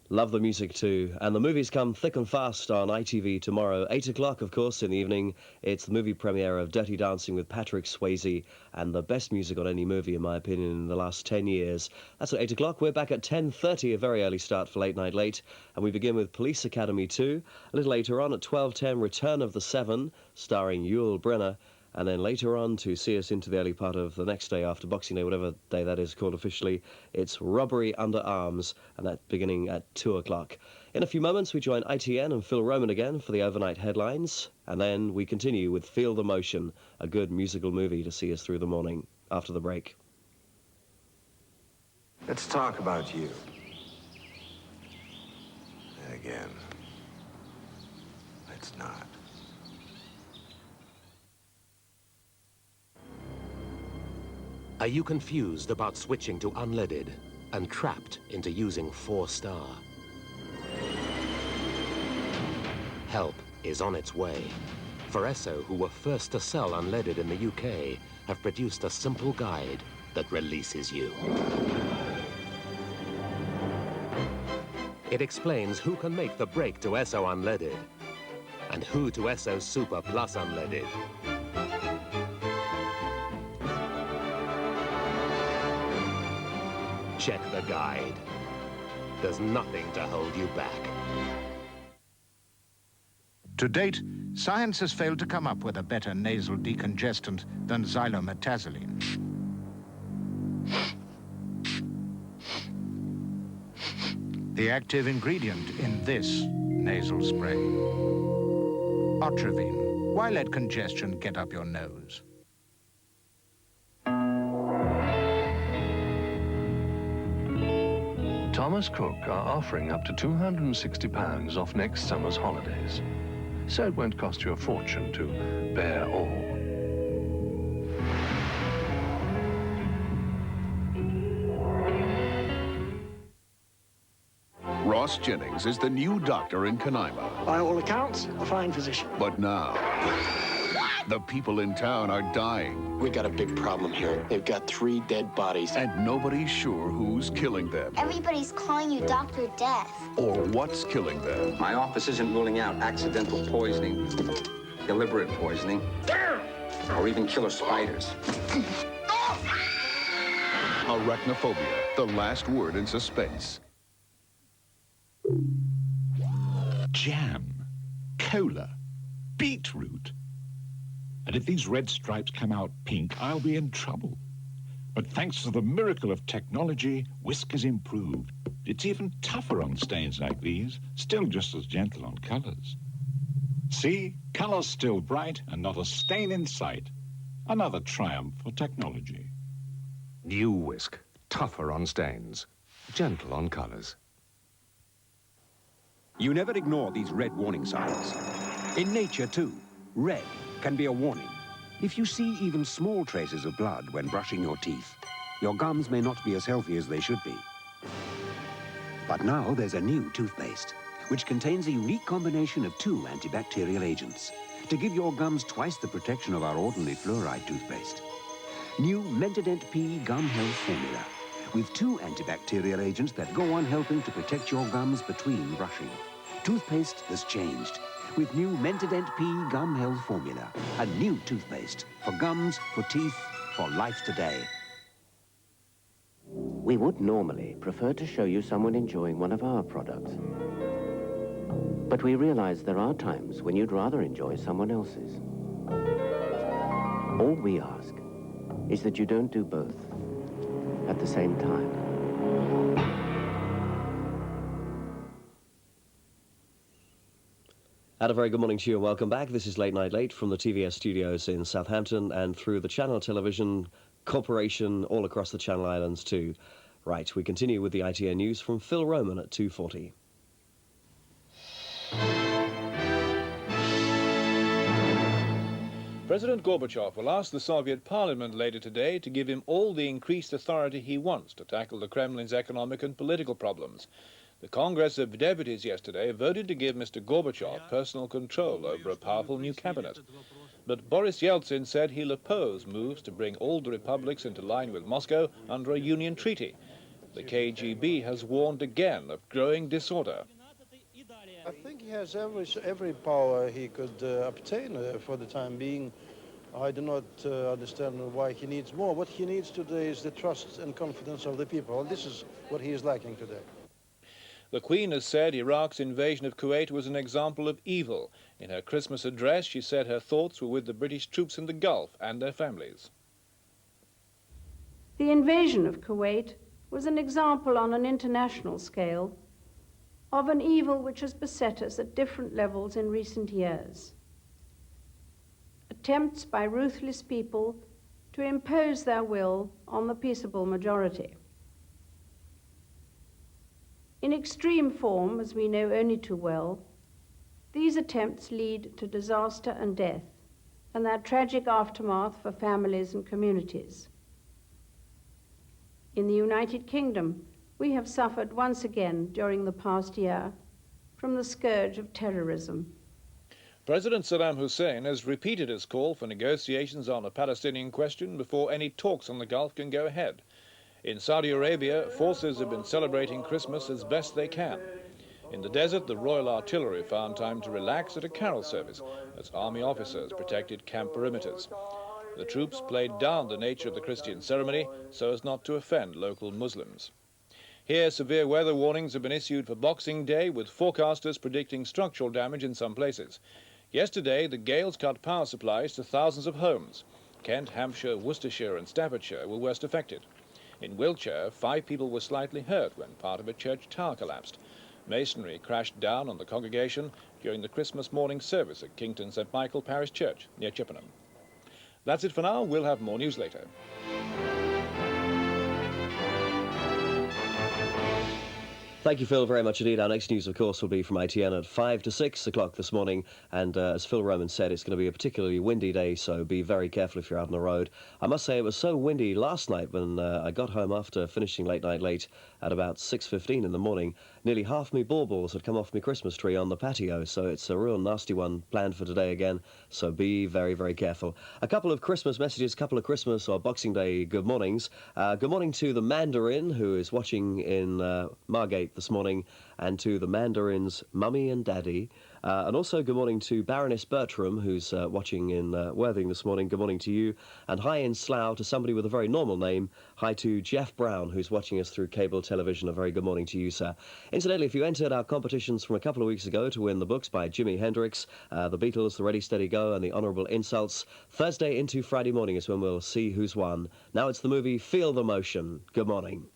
Love the music too. And the movies come thick and fast on ITV tomorrow. 8 o'clock, of course, in the evening. It's the movie premiere of Dirty Dancing with Patrick Swayze, and the best music on any movie, in my opinion, in the last 10 years. That's at 8 o'clock. We're back at 10:30, a very early start for Late Night Late. And we begin with Police Academy 2. A little later on at 12:10, Return of the Seven, starring Yul Brynner. And then later on, to see us into the early part of the next day after Boxing Day, whatever day that is called officially, it's Robbery Under Arms, and that's beginning at 2 o'clock. In a few moments, we join ITN and Phil Roman again for the overnight headlines, and then we continue with Feel the Motion, a good musical movie to see us through the morning after the break. Let's talk about you. And again, let's not. Are you confused about switching to unleaded and trapped into using 4-star? Help is on its way. For Esso, who were first to sell unleaded in the UK, have produced a simple guide that releases you. It explains who can make the break to Esso unleaded and who to Esso Super Plus unleaded. Check the guide. There's nothing to hold you back. To date, science has failed to come up with a better nasal decongestant than xylometazoline. The active ingredient in this nasal spray. Otrivine. Why let congestion get up your nose? Thomas Cook are offering up to £260 off next summer's holidays. So it won't cost you a fortune to bear all. Ross Jennings is the new doctor in Canaima. By all accounts, a fine physician. But now, the people in town are dying. We got a big problem here. They've got 3 dead bodies. And nobody's sure who's killing them. Everybody's calling you Dr. Death. Or what's killing them. My office isn't ruling out accidental poisoning, deliberate poisoning, or even killer spiders. Arachnophobia, the last word in suspense. Jam, cola, beetroot. And if these red stripes come out pink, I'll be in trouble. But thanks to the miracle of technology, whisk has improved. It's even tougher on stains like these, still just as gentle on colors. See, colors still bright and not a stain in sight. Another triumph for technology. New whisk, tougher on stains, gentle on colors. You never ignore these red warning signs. In nature, too, red can be a warning. If you see even small traces of blood when brushing your teeth, your gums may not be as healthy as they should be. But now there's a new toothpaste, which contains a unique combination of 2 antibacterial agents to give your gums twice the protection of our ordinary fluoride toothpaste. New Mentadent P Gum Health Formula, with 2 antibacterial agents that go on helping to protect your gums between brushing. Toothpaste has changed with new Mentadent P Gum Health Formula, a new toothpaste for gums, for teeth, for life today. We would normally prefer to show you someone enjoying one of our products. But we realize there are times when you'd rather enjoy someone else's. All we ask is that you don't do both at the same time. And a very good morning to you and welcome back. This is Late Night Late from the TVS studios in Southampton and through the Channel Television Corporation all across the Channel Islands too. Right, we continue with the ITN news from Phil Roman at 2:40. President Gorbachev will ask the Soviet Parliament later today to give him all the increased authority he wants to tackle the Kremlin's economic and political problems. The Congress of Deputies yesterday voted to give Mr. Gorbachev personal control over a powerful new cabinet. But Boris Yeltsin said he'll oppose moves to bring all the republics into line with Moscow under a union treaty. The KGB has warned again of growing disorder. I think he has every power he could obtain for the time being. I do not understand why he needs more. What he needs today is the trust and confidence of the people. This is what he is lacking today. The Queen has said Iraq's invasion of Kuwait was an example of evil. In her Christmas address, she said her thoughts were with the British troops in the Gulf and their families. The invasion of Kuwait was an example on an international scale of an evil which has beset us at different levels in recent years. Attempts by ruthless people to impose their will on the peaceable majority. In extreme form, as we know only too well, these attempts lead to disaster and death, and their tragic aftermath for families and communities. In the United Kingdom, we have suffered once again during the past year from the scourge of terrorism. President Saddam Hussein has repeated his call for negotiations on a Palestinian question before any talks on the Gulf can go ahead. In Saudi Arabia, forces have been celebrating Christmas as best they can. In the desert, the Royal Artillery found time to relax at a carol service as army officers protected camp perimeters. The troops played down the nature of the Christian ceremony so as not to offend local Muslims. Here, severe weather warnings have been issued for Boxing Day, with forecasters predicting structural damage in some places. Yesterday, the gales cut power supplies to thousands of homes. Kent, Hampshire, Worcestershire and Staffordshire were worst affected. In Wiltshire, 5 people were slightly hurt when part of a church tower collapsed. Masonry crashed down on the congregation during the Christmas morning service at Kington St. Michael Parish Church near Chippenham. That's it for now. We'll have more news later. Thank you, Phil, very much indeed. Our next news, of course, will be from ITN at 5 to 6 o'clock this morning. And as Phil Roman said, it's going to be a particularly windy day, so be very careful if you're out on the road. I must say it was so windy last night when I got home after finishing late at about 6:15 in the morning. Nearly half me baubles had come off my Christmas tree on the patio, so it's a real nasty one planned for today again. So be very, very careful. A couple of Christmas messages, couple of Christmas or Boxing Day good mornings. Good morning to the Mandarin, who is watching in Margate this morning, and to the Mandarin's mummy and daddy. And also good morning to Baroness Bertram, who's watching in Worthing this morning. Good morning to you. And hi in Slough to somebody with a very normal name. Hi to Jeff Brown, who's watching us through cable television. A very good morning to you, sir. Incidentally, if you entered our competitions from a couple of weeks ago to win the books by Jimi Hendrix, the Beatles, the Ready, Steady, Go, and the Honourable Insults, Thursday into Friday morning is when we'll see who's won. Now it's the movie Feel the Motion. Good morning.